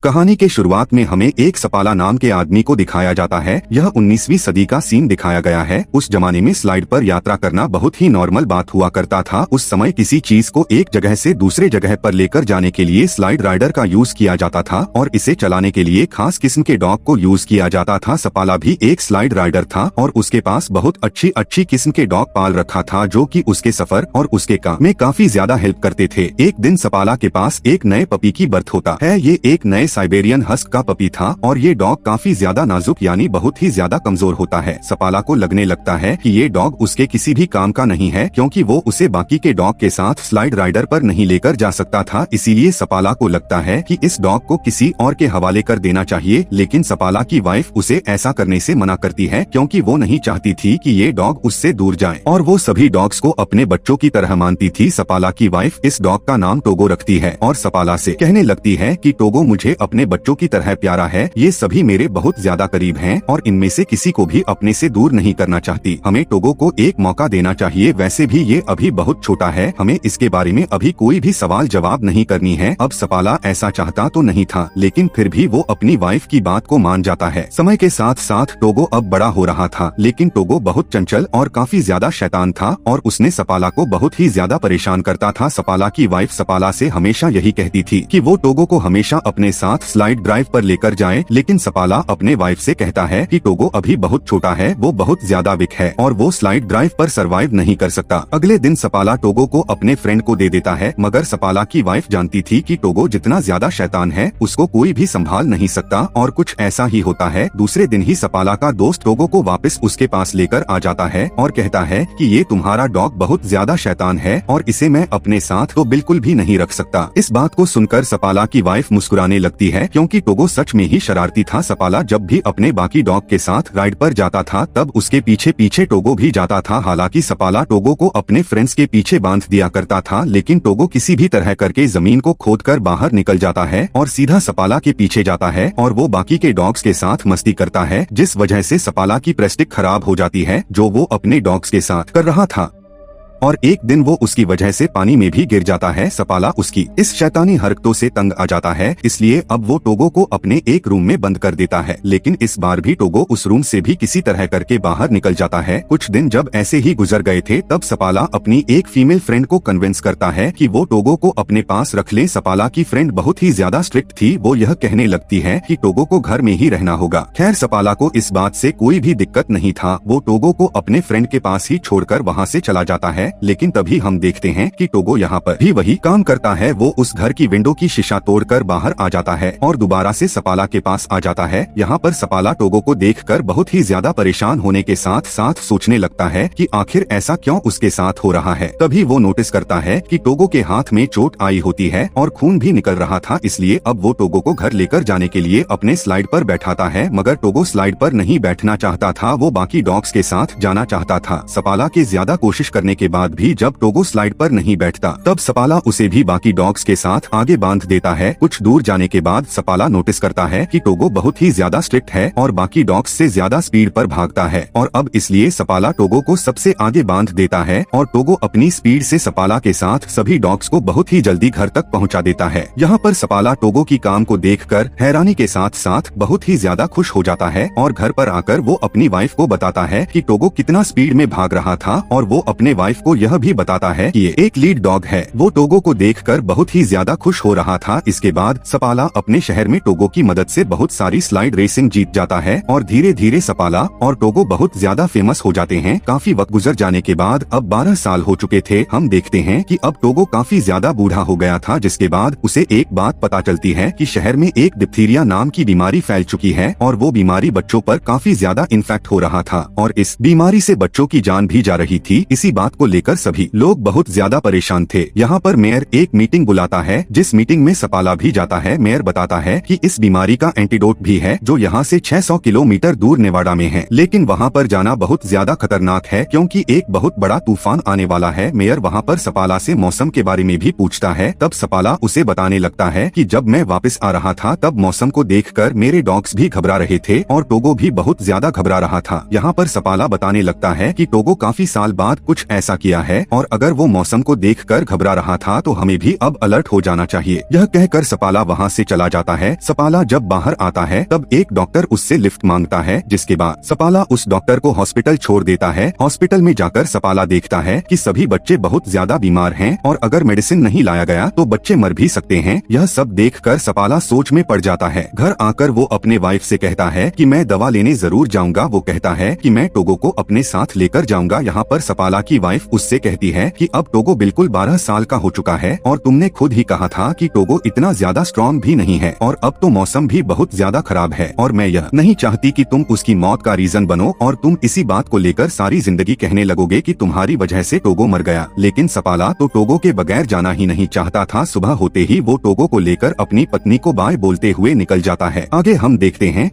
कहानी के शुरुआत में हमें एक सपाला नाम के आदमी को दिखाया जाता है। यह 19वीं सदी का सीन दिखाया गया है। उस जमाने में स्लाइड पर यात्रा करना बहुत ही नॉर्मल बात हुआ करता था। उस समय किसी चीज को एक जगह से दूसरे जगह पर लेकर जाने के लिए स्लाइड राइडर का यूज किया जाता था और इसे चलाने के लिए खास किस्म के डॉग को यूज किया जाता था। सपाला भी एक स्लाइड राइडर था और उसके पास बहुत अच्छी किस्म के डॉग पाल रखा था जो कि उसके सफर और उसके काम में काफी ज्यादा हेल्प करते थे। एक दिन सपाला के पास एक नए पपी की बर्थ होता है। ये एक नए साइबेरियन हस्क का पपी था और ये डॉग काफी ज्यादा नाजुक यानी बहुत ही ज्यादा कमजोर होता है। सपाला को लगने लगता है कि ये डॉग उसके किसी भी काम का नहीं है क्योंकि वो उसे बाकी के डॉग के साथ स्लाइड राइडर पर नहीं लेकर जा सकता था। इसीलिए सपाला को लगता है कि इस डॉग को किसी और के हवाले कर देना चाहिए, लेकिन सपाला की वाइफ उसे ऐसा करने से मना करती है क्योंकि वो नहीं चाहती थी कि ये डॉग उससे दूर जाए और वो सभी डॉग्स को अपने बच्चों की तरह मानती थी। सपाला की वाइफ इस डॉग का नाम टोगो रखती है और सपाला से कहने लगती है कि टोगो मुझे अपने बच्चों की तरह प्यारा है। ये सभी मेरे बहुत ज्यादा करीब हैं और इनमें से किसी को भी अपने से दूर नहीं करना चाहती। हमें टोगो को एक मौका देना चाहिए। वैसे भी ये अभी बहुत छोटा है, हमें इसके बारे में अभी कोई भी सवाल जवाब नहीं करनी है। अब सपाला ऐसा चाहता तो नहीं था, लेकिन फिर भी वो अपनी वाइफ की बात को मान जाता है। समय के साथ साथ टोगो अब बड़ा हो रहा था, लेकिन टोगो बहुत चंचल और काफी ज्यादा शैतान था और उसने सपाला को बहुत ही ज्यादा परेशान करता था। सपाला की वाइफ सपाला से हमेशा यही कहती थी कि वो टोगो को हमेशा अपने साथ स्लाइड ड्राइव पर लेकर जाए, लेकिन सपाला अपने वाइफ से कहता है कि टोगो अभी बहुत छोटा है, वो बहुत ज्यादा वीक है और वो स्लाइड ड्राइव पर सरवाइव नहीं कर सकता। अगले दिन सपाला टोगो को अपने फ्रेंड को दे देता है, मगर सपाला की वाइफ जानती थी कि टोगो जितना ज्यादा शैतान है उसको कोई भी संभाल नहीं सकता और कुछ ऐसा ही होता है। दूसरे दिन ही सपाला का दोस्त टोगो को वापस उसके पास लेकर आ जाता है और कहता है कि ये तुम्हारा डॉग बहुत ज्यादा शैतान है और इसे मैं अपने साथ तो बिल्कुल भी नहीं रख सकता। इस बात को सुनकर सपाला की वाइफ मुस्कुराने लगती है क्योंकि टोगो सच में ही शरारती था। सपाला जब भी अपने बाकी डॉग के साथ राइड पर जाता था तब उसके पीछे पीछे टोगो भी जाता था। हालांकि सपाला टोगो को अपने फ्रेंड्स के पीछे बांध दिया करता था, लेकिन टोगो किसी भी तरह करके जमीन को खोदकर बाहर निकल जाता है और सीधा सपाला के पीछे जाता है और वो बाकी के डॉग्स के साथ मस्ती करता है, जिस वजह से सपाला की प्रेस्टिक खराब हो जाती है जो वो अपने डॉग्स के साथ कर रहा था और एक दिन वो उसकी वजह से पानी में भी गिर जाता है। सपाला उसकी इस शैतानी हरकतों से तंग आ जाता है, इसलिए अब वो टोगो को अपने एक रूम में बंद कर देता है, लेकिन इस बार भी टोगो उस रूम से भी किसी तरह करके बाहर निकल जाता है। कुछ दिन जब ऐसे ही गुजर गए थे तब सपाला अपनी एक फीमेल फ्रेंड को कन्विंस करता है कि वो टोगो को अपने पास रख ले। सपाला की फ्रेंड बहुत ही ज्यादा स्ट्रिक्ट थी, वो यह कहने लगती है कि टोगो को घर में ही रहना होगा। खैर सपाला को इस बात से कोई भी दिक्कत नहीं था, वो टोगो को अपने फ्रेंड के पास ही छोड़कर वहाँ से चला जाता है। लेकिन तभी हम देखते हैं कि टोगो यहाँ पर भी वही काम करता है। वो उस घर की विंडो की शीशा तोड़कर बाहर आ जाता है और दोबारा से सपाला के पास आ जाता है। यहाँ पर सपाला टोगो को देखकर बहुत ही ज्यादा परेशान होने के साथ साथ सोचने लगता है कि आखिर ऐसा क्यों उसके साथ हो रहा है। तभी वो नोटिस करता है कि टोगो के हाथ में चोट आई होती है और खून भी निकल रहा था, इसलिए अब वो टोगो को घर लेकर जाने के लिए अपने स्लाइड पर बैठाता है, मगर टोगो स्लाइड पर नहीं बैठना चाहता था, वो बाकी डॉग्स के साथ जाना चाहता था। सपाला के ज्यादा कोशिश करने के बाद भी जब टोगो स्लाइड पर नहीं बैठता तब सपाला उसे भी बाकी डॉग्स के साथ आगे बांध देता है। कुछ दूर जाने के बाद सपाला नोटिस करता है कि टोगो बहुत ही ज्यादा स्ट्रिक्ट है और बाकी डॉग्स से ज्यादा स्पीड पर भागता है और अब इसलिए सपाला टोगो को सबसे आगे बांध देता है और टोगो अपनी स्पीड से सपाला के साथ सभी डॉग्स को बहुत ही जल्दी घर तक पहुंचा देता है। यहाँ पर सपाला टोगो की काम को देखकर हैरानी के साथ साथ बहुत ही ज्यादा खुश हो जाता है और घर पर आकर वो अपनी वाइफ को बताता है कि टोगो कितना स्पीड में भाग रहा था और वो अपने वाइफ को यह भी बताता है कि ये एक लीड डॉग है। वो टोगो को देखकर बहुत ही ज्यादा खुश हो रहा था। इसके बाद सपाला अपने शहर में टोगो की मदद से बहुत सारी स्लाइड रेसिंग जीत जाता है और धीरे धीरे सपाला और टोगो बहुत ज्यादा फेमस हो जाते हैं। काफी वक्त गुजर जाने के बाद अब 12 साल हो चुके थे। हम देखते हैं कि अब टोगो काफी ज्यादा बूढ़ा हो गया था, जिसके बाद उसे एक बात पता चलती है कि शहर में एक डिप्थीरिया नाम की बीमारी फैल चुकी है और वो बीमारी बच्चों पर काफी ज्यादा इन्फेक्ट हो रहा था और इस बीमारी से बच्चों की जान भी जा रही थी। इसी बात को लेकर सभी लोग बहुत ज्यादा परेशान थे। यहाँ पर मेयर एक मीटिंग बुलाता है, जिस मीटिंग में सपाला भी जाता है। मेयर बताता है कि इस बीमारी का एंटीडोट भी है जो यहाँ से 600 किलोमीटर दूर नेवाडा में है, लेकिन वहाँ पर जाना बहुत ज्यादा खतरनाक है क्योंकि एक बहुत बड़ा तूफान आने वाला है। मेयर वहाँ पर सपाला से मौसम के बारे में भी पूछता है, तब सपाला उसे बताने लगता है कि जब मैं वापस आ रहा था तब मौसम को देखकर मेरे डॉग्स भी घबरा रहे थे और टोगो भी बहुत ज्यादा घबरा रहा था। यहाँ पर सपाला बताने लगता है कि टोगो काफी साल बाद कुछ ऐसा किया है और अगर वो मौसम को देखकर घबरा रहा था तो हमें भी अब अलर्ट हो जाना चाहिए। यह कहकर सपाला वहाँ से चला जाता है। सपाला जब बाहर आता है तब एक डॉक्टर उससे लिफ्ट मांगता है, जिसके बाद सपाला उस डॉक्टर को हॉस्पिटल छोड़ देता है। हॉस्पिटल में जाकर सपाला देखता है कि सभी बच्चे बहुत ज्यादा बीमार हैं और अगर मेडिसिन नहीं लाया गया तो बच्चे मर भी सकते हैं। यह सब देखकर सपाला सोच में पड़ जाता है। घर आकर वो अपने वाइफ से कहता है कि मैं दवा लेने जरूर जाऊंगा। वो कहता है कि मैं टोगो को अपने साथ लेकर जाऊंगा। यहाँ पर सपाला की वाइफ उससे कहती है कि अब टोगो बिल्कुल 12 साल का हो चुका है और तुमने खुद ही कहा था कि टोगो इतना ज्यादा स्ट्रॉन्ग भी नहीं है और अब तो मौसम भी बहुत ज्यादा खराब है और मैं यह नहीं चाहती कि तुम उसकी मौत का रीजन बनो और तुम इसी बात को लेकर सारी जिंदगी कहने लगोगे कि तुम्हारी वजह से टोगो मर गया। लेकिन सपाला तो टोगो के बगैर जाना ही नहीं चाहता था। सुबह होते ही वो टोगो को लेकर अपनी पत्नी को बाय बोलते हुए निकल जाता है। आगे हम देखते हैं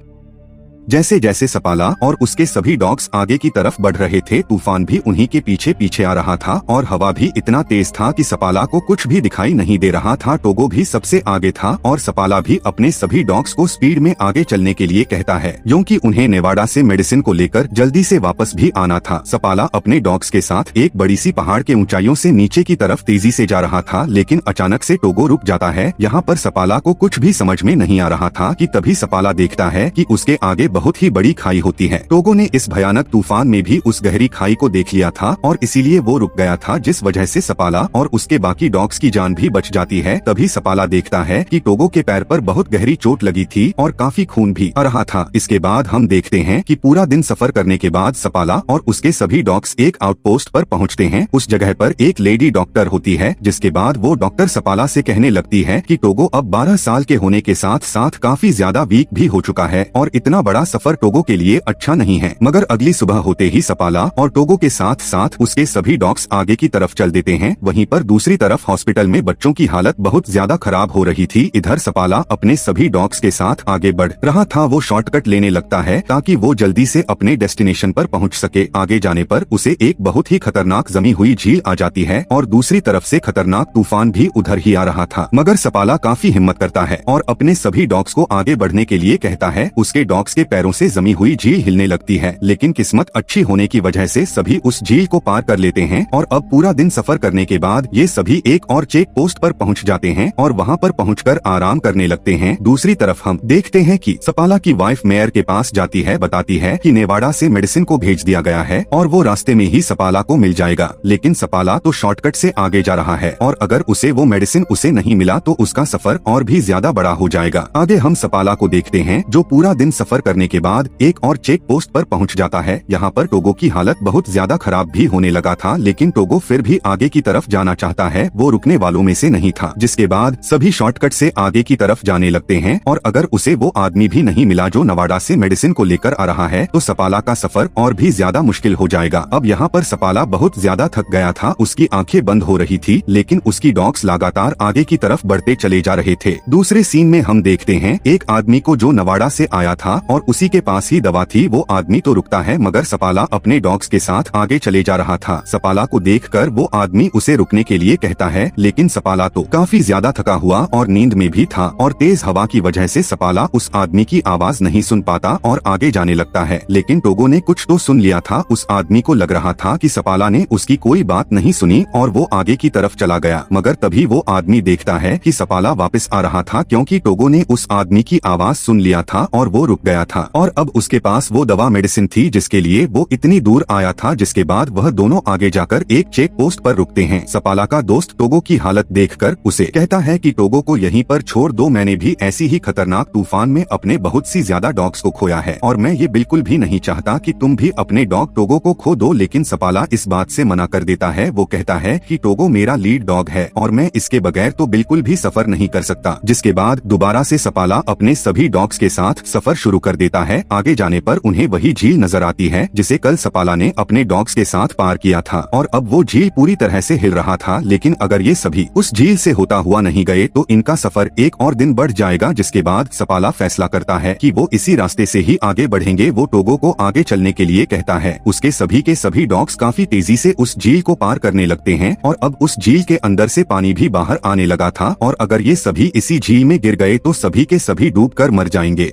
जैसे जैसे सपाला और उसके सभी डॉग्स आगे की तरफ बढ़ रहे थे, तूफान भी उन्हीं के पीछे पीछे आ रहा था और हवा भी इतना तेज था कि सपाला को कुछ भी दिखाई नहीं दे रहा था। टोगो भी सबसे आगे था और सपाला भी अपने सभी डॉग्स को स्पीड में आगे चलने के लिए कहता है, क्योंकि उन्हें नेवाडा से मेडिसिन को लेकर जल्दी से वापस भी आना था। सपाला अपने डॉग्स के साथ एक बड़ी सी पहाड़ के ऊंचाइयों से नीचे की तरफ तेजी से जा रहा था, लेकिन अचानक से टोगो रुक जाता है। यहाँ पर सपाला को कुछ भी समझ में नहीं आ रहा था कि तभी सपाला देखता है कि उसके आगे बहुत ही बड़ी खाई होती है। टोगो ने इस भयानक तूफान में भी उस गहरी खाई को देख लिया था और इसीलिए वो रुक गया था, जिस वजह से सपाला और उसके बाकी डॉग्स की जान भी बच जाती है। तभी सपाला देखता है कि टोगो के पैर पर बहुत गहरी चोट लगी थी और काफी खून भी आ रहा था। इसके बाद हम देखते हैं कि पूरा दिन सफर करने के बाद सपाला और उसके सभी डॉग्स एक आउटपोस्ट पर पहुंचते हैं। उस जगह पर एक लेडी डॉक्टर होती है, जिसके बाद वो डॉक्टर सपाला से कहने लगती है कि टोगो अब 12 साल के होने के साथ साथ काफी ज्यादा वीक भी हो चुका है और इतना बड़ा सफर टोगो के लिए अच्छा नहीं है। मगर अगली सुबह होते ही सपाला और टोगो के साथ साथ उसके सभी डॉग्स आगे की तरफ चल देते हैं। वहीं पर दूसरी तरफ हॉस्पिटल में बच्चों की हालत बहुत ज्यादा खराब हो रही थी। इधर सपाला अपने सभी डॉग्स के साथ आगे बढ़ रहा था। वो शॉर्टकट लेने लगता है ताकि वो जल्दी से अपने डेस्टिनेशन पर पहुंच सके। आगे जाने पर उसे एक बहुत ही खतरनाक जमी हुई झील आ जाती है और दूसरी तरफ से खतरनाक तूफान भी उधर ही आ रहा था। मगर सपाला काफी हिम्मत करता है और अपने सभी डॉग्स को आगे बढ़ने के लिए कहता है। उसके डॉग्स के पैरों से जमी हुई झील हिलने लगती है, लेकिन किस्मत अच्छी होने की वजह से सभी उस झील को पार कर लेते हैं और अब पूरा दिन सफर करने के बाद ये सभी एक और चेक पोस्ट पर पहुंच जाते हैं और वहां पर पहुंचकर आराम करने लगते हैं। दूसरी तरफ हम देखते हैं कि सपाला की वाइफ मेयर के पास जाती है, बताती है कि नेवाडा से मेडिसिन को भेज दिया गया है और वो रास्ते में ही सपाला को मिल जाएगा। लेकिन सपाला तो शॉर्टकट से आगे जा रहा है और अगर उसे वो मेडिसिन उसे नहीं मिला तो उसका सफर और भी ज्यादा बड़ा हो जाएगा। आगे हम सपाला को देखते हैं जो पूरा दिन सफर करने के बाद एक और चेक पोस्ट पर पहुंच जाता है। यहाँ पर टोगो की हालत बहुत ज्यादा खराब भी होने लगा था, लेकिन टोगो फिर भी आगे की तरफ जाना चाहता है। वो रुकने वालों में से नहीं था, जिसके बाद सभी शॉर्टकट से आगे की तरफ जाने लगते हैं और अगर उसे वो आदमी भी नहीं मिला जो नवाडा से मेडिसिन को लेकर आ रहा है तो सपाला का सफर और भी ज्यादा मुश्किल हो जाएगा। अब यहाँ पर सपाला बहुत ज्यादा थक गया था, उसकी आंखें बंद हो रही थी, लेकिन उसकी डॉग्स लगातार आगे की तरफ बढ़ते चले जा रहे थे। दूसरे सीन में हम देखते हैं एक आदमी को जो नवाडा से आया था और उसी के पास ही दवा थी। वो आदमी तो रुकता है, मगर सपाला अपने डॉग्स के साथ आगे चले जा रहा था। सपाला को देखकर वो आदमी उसे रुकने के लिए कहता है, लेकिन सपाला तो काफी ज्यादा थका हुआ और नींद में भी था और तेज हवा की वजह से सपाला उस आदमी की आवाज नहीं सुन पाता और आगे जाने लगता है। लेकिन टोगो ने कुछ तो सुन लिया था। उस आदमी को लग रहा था कि सपाला ने उसकी कोई बात नहीं सुनी और वो आगे की तरफ चला गया। मगर तभी वो आदमी देखता है कि सपाला वापस आ रहा था, क्योंकि टोगो ने उस आदमी की आवाज सुन लिया था और वो रुक गया था और अब उसके पास वो दवा मेडिसिन थी जिसके लिए वो इतनी दूर आया था। जिसके बाद वह दोनों आगे जाकर एक चेक पोस्ट पर रुकते हैं। सपाला का दोस्त टोगो की हालत देखकर उसे कहता है कि टोगो को यहीं पर छोड़ दो, मैंने भी ऐसी ही खतरनाक तूफान में अपने बहुत सी ज्यादा डॉग्स को खोया है और मैं ये बिल्कुल भी नहीं चाहता कि तुम भी अपने डॉग टोगो को खो दो। लेकिन सपाला इस बात से मना कर देता है। वो कहता है कि टोगो मेरा लीड डॉग है और मैं इसके बगैर तो बिल्कुल भी सफर नहीं कर सकता। जिसके बाद दोबारा से सपाला अपने सभी डॉग्स के साथ सफर शुरू कर देता है। आगे जाने पर उन्हें वही झील नजर आती है जिसे कल सपाला ने अपने डॉग्स के साथ पार किया था और अब वो झील पूरी तरह से हिल रहा था। लेकिन अगर ये सभी उस झील से होता हुआ नहीं गए तो इनका सफर एक और दिन बढ़ जाएगा। जिसके बाद सपाला फैसला करता है कि वो इसी रास्ते से ही आगे बढ़ेंगे। वो टोगो को आगे चलने के लिए कहता है। उसके सभी के सभी डॉग्स काफी तेजी से उस झील को पार करने लगते हैं और अब उस झील के अंदर से पानी भी बाहर आने लगा था और अगर ये सभी इसी झील में गिर गए तो सभी के सभी डूबकर मर जाएंगे।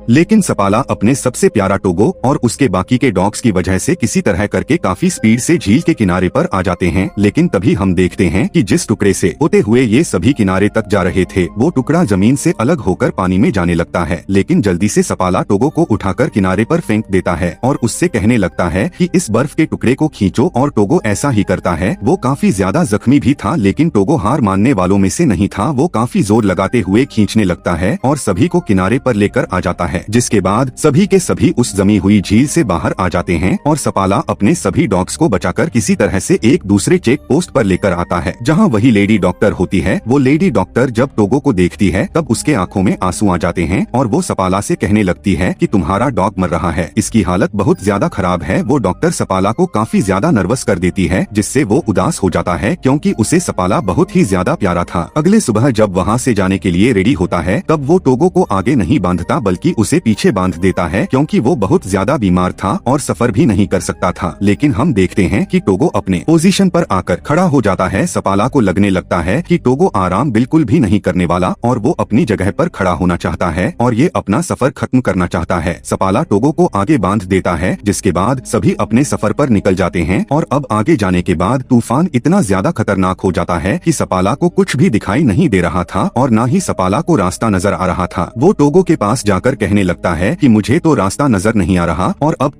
लेकिन सपाला अपने सबसे प्यारा टोगो और उसके बाकी के डॉग्स की वजह से किसी तरह करके काफी स्पीड से झील के किनारे पर आ जाते हैं। लेकिन तभी हम देखते हैं कि जिस टुकड़े से होते हुए ये सभी किनारे तक जा रहे थे वो टुकड़ा जमीन से अलग होकर पानी में जाने लगता है। लेकिन जल्दी से सपाला टोगो को उठाकर किनारे पर फेंक देता है और उससे कहने लगता है कि इस बर्फ के टुकड़े को खींचो, और टोगो ऐसा ही करता है। वो काफी ज्यादा जख्मी भी था, लेकिन टोगो हार मानने वालों में से नहीं था। वो काफी जोर लगाते हुए खींचने लगता है और सभी को किनारे पर लेकर आ जाता है, जिसके बाद सभी के सभी उस जमी हुई झील से बाहर आ जाते हैं और सपाला अपने सभी डॉग्स को बचाकर किसी तरह से एक दूसरे चेक पोस्ट पर लेकर आता है, जहाँ वही लेडी डॉक्टर होती है। वो लेडी डॉक्टर जब टोगो को देखती है तब उसके आंखों में आंसू आ जाते हैं और वो सपाला से कहने लगती है कि तुम्हारा डॉग मर रहा है, इसकी हालत बहुत ज्यादा खराब है। वो डॉक्टर सपाला को काफी ज्यादा नर्वस कर देती है, जिससे वो उदास हो जाता है क्योंकि उसे सपाला बहुत ही ज्यादा प्यारा था। अगले सुबह जब वहाँ से जाने के लिए रेडी होता है तब वो टोगो को आगे नहीं बांधता बल्कि उसे पीछे बांध देता है, क्योंकि वो बहुत ज्यादा बीमार था और सफर भी नहीं कर सकता था। लेकिन हम देखते हैं कि टोगो अपने पोजीशन पर आकर खड़ा हो जाता है। सपाला को लगने लगता है कि टोगो आराम बिल्कुल भी नहीं करने वाला और वो अपनी जगह पर खड़ा होना चाहता है और ये अपना सफर खत्म करना चाहता है। सपाला टोगो को आगे बांध देता है, जिसके बाद सभी अपने सफर पर निकल जाते हैं। और अब आगे जाने के बाद तूफान इतना ज्यादा खतरनाक हो जाता है कि सपाला को कुछ भी दिखाई नहीं दे रहा था और न ही सपाला को रास्ता नजर आ रहा था। वो टोगो के पास जाकर कहने लगता है कि मुझे तो रास्ता नजर नहीं आ रहा और अब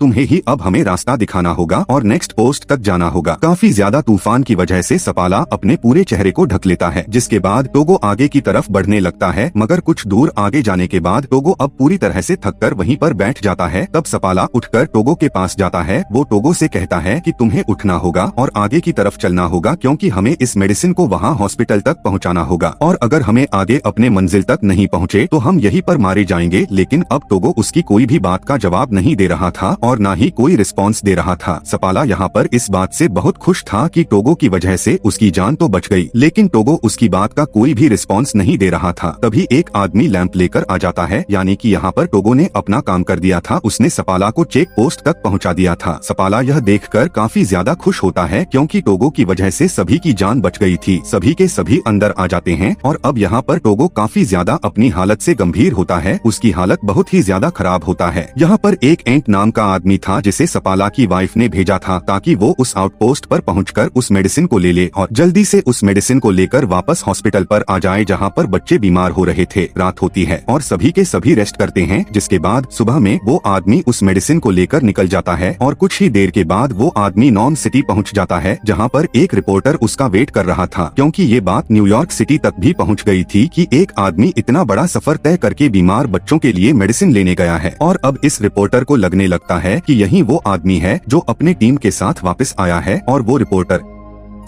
हमें रास्ता दिखाना होगा और नेक्स्ट पोस्ट तक जाना होगा। काफी ज्यादा तूफान की वजह से सपाला अपने पूरे चेहरे को ढक लेता है, जिसके बाद टोगो आगे की तरफ बढ़ने लगता है। मगर कुछ दूर आगे जाने के बाद टोगो अब पूरी तरह से थककर वहीं पर बैठ जाता है। तब सपाला उठकर टोगो के पास जाता है। वो टोगो से कहता है कि तुम्हें उठना होगा और आगे की तरफ चलना होगा, क्योंकि हमें इस मेडिसिन को वहाँ हॉस्पिटल तक पहुँचाना होगा और अगर हमें आगे अपने मंजिल तक नहीं पहुँचे तो हम यहीं पर मारे जाएंगे। लेकिन अब टोगो उसकी कोई भी बात का जवाब नहीं दे रहा था और न ही कोई रिस्पॉन्स दे रहा था। सपाला यहाँ पर इस बात से बहुत खुश था कि टोगो की वजह से उसकी जान तो बच गई, लेकिन टोगो उसकी बात का कोई भी रिस्पॉन्स नहीं दे रहा था। तभी एक आदमी लैंप लेकर आ जाता है, यानी कि यहाँ पर टोगो ने अपना काम कर दिया था। उसने सपाला को चेक पोस्ट तक पहुँचा दिया था। सपाला यह देखकर काफी ज्यादा खुश होता है, क्योंकि टोगो की वजह से सभी की जान बच गई थी। सभी के सभी अंदर आ जाते हैं और अब यहाँ पर टोगो काफी ज्यादा अपनी हालत से गंभीर होता है। उसकी हालत बहुत ही ज्यादा खराब होता है। यहाँ पर एक एंट नाम का आदमी था जिसे सपाला की वाइफ ने भेजा था ताकि वो उस आउटपोस्ट पर पहुंचकर उस मेडिसिन को ले ले और जल्दी से उस मेडिसिन को लेकर वापस हॉस्पिटल पर आ जाए, जहाँ पर बच्चे बीमार हो रहे थे। रात होती है और सभी के सभी रेस्ट करते हैं, जिसके बाद सुबह में वो आदमी उस मेडिसिन को लेकर निकल जाता है और कुछ ही देर के बाद वो आदमी नॉर्म सिटी पहुंच जाता है, जहाँ पर एक रिपोर्टर उसका वेट कर रहा था, क्योंकि ये बात न्यूयॉर्क सिटी तक भी पहुंच गई थी कि एक आदमी इतना बड़ा सफर तय करके बीमार बच्चों के लिए मेडिसिन लेने गया है। और अब इस रिपोर्टर को लगने लगता है कि यही वो आदमी है जो अपने टीम के साथ वापस आया है और वो रिपोर्टर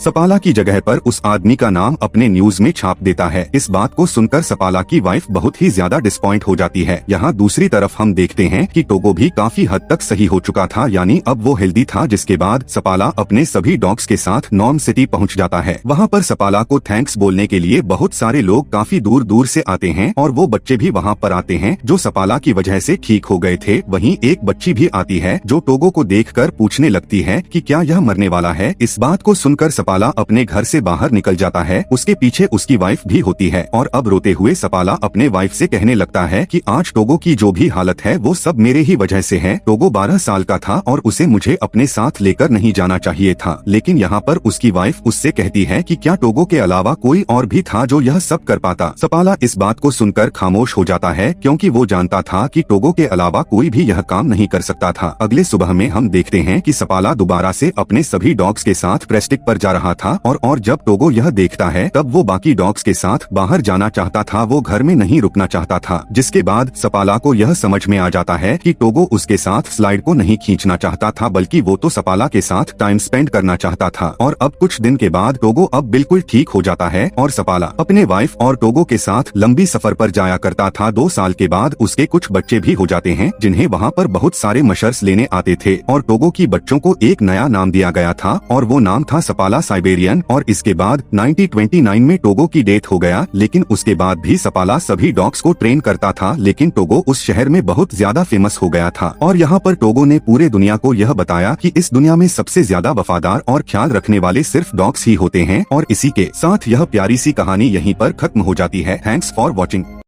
सपाला की जगह पर उस आदमी का नाम अपने न्यूज में छाप देता है। इस बात को सुनकर सपाला की वाइफ बहुत ही ज्यादा डिसपॉइंट हो जाती है। यहाँ दूसरी तरफ हम देखते हैं कि टोगो भी काफी हद तक सही हो चुका था, यानी अब वो हेल्दी था, जिसके बाद सपाला अपने सभी डॉग्स के साथ नॉर्म सिटी पहुँच जाता है। वहाँ पर सपाला को थैंक्स बोलने के लिए बहुत सारे लोग काफी दूर दूर से आते हैं और वो बच्चे भी वहाँ पर आते हैं जो सपाला की वजह से ठीक हो गए थे। वहीं एक बच्ची भी आती है जो टोगो को देखकर पूछने लगती है कि क्या यह मरने वाला है। इस बात को सुनकर सपाला अपने घर से बाहर निकल जाता है। उसके पीछे उसकी वाइफ भी होती है और अब रोते हुए सपाला अपने वाइफ से कहने लगता है कि आज टोगो की जो भी हालत है वो सब मेरे ही वजह से है। टोगो 12 साल का था और उसे मुझे अपने साथ लेकर नहीं जाना चाहिए था। लेकिन यहाँ पर उसकी वाइफ उससे कहती है कि क्या टोगो के अलावा कोई और भी था जो यह सब कर पाता। सपाला इस बात को सुनकर खामोश हो जाता है, क्योंकि वो जानता था कि टोगो के अलावा कोई भी यह काम नहीं कर सकता था। अगले सुबह में हम देखते हैं कि सपाला दोबारा से अपने सभी डॉग्स के साथ प्रेस्टिक पर जा रहा था और जब टोगो यह देखता है तब वो बाकी डॉग्स के साथ बाहर जाना चाहता था। वो घर में नहीं रुकना चाहता था, जिसके बाद सपाला को यह समझ में आ जाता है कि टोगो उसके साथ स्लाइड को नहीं खींचना चाहता था, बल्कि वो तो सपाला के साथ टाइम स्पेंड करना चाहता था। और अब कुछ दिन के बाद टोगो अब बिल्कुल ठीक हो जाता है और सपाला अपने वाइफ और टोगो के साथ लंबी सफर पर जाया करता था। 2 साल के बाद उसके कुछ बच्चे भी हो जाते हैं, जिन्हें वहाँ पर बहुत सारे मशर्स लेने आते थे और टोगो की बच्चों को एक नया नाम दिया गया था और वो नाम था सपाला साइबेरियन। और इसके बाद 1929 में टोगो की डेथ हो गया। लेकिन उसके बाद भी सपाला सभी डॉग्स को ट्रेन करता था, लेकिन टोगो उस शहर में बहुत ज्यादा फेमस हो गया था। और यहाँ पर टोगो ने पूरे दुनिया को यह बताया कि इस दुनिया में सबसे ज्यादा वफादार और ख्याल रखने वाले सिर्फ डॉग्स ही होते हैं। और इसी के साथ यह प्यारी सी कहानी यहीं पर खत्म हो जाती है। Thanks for watching.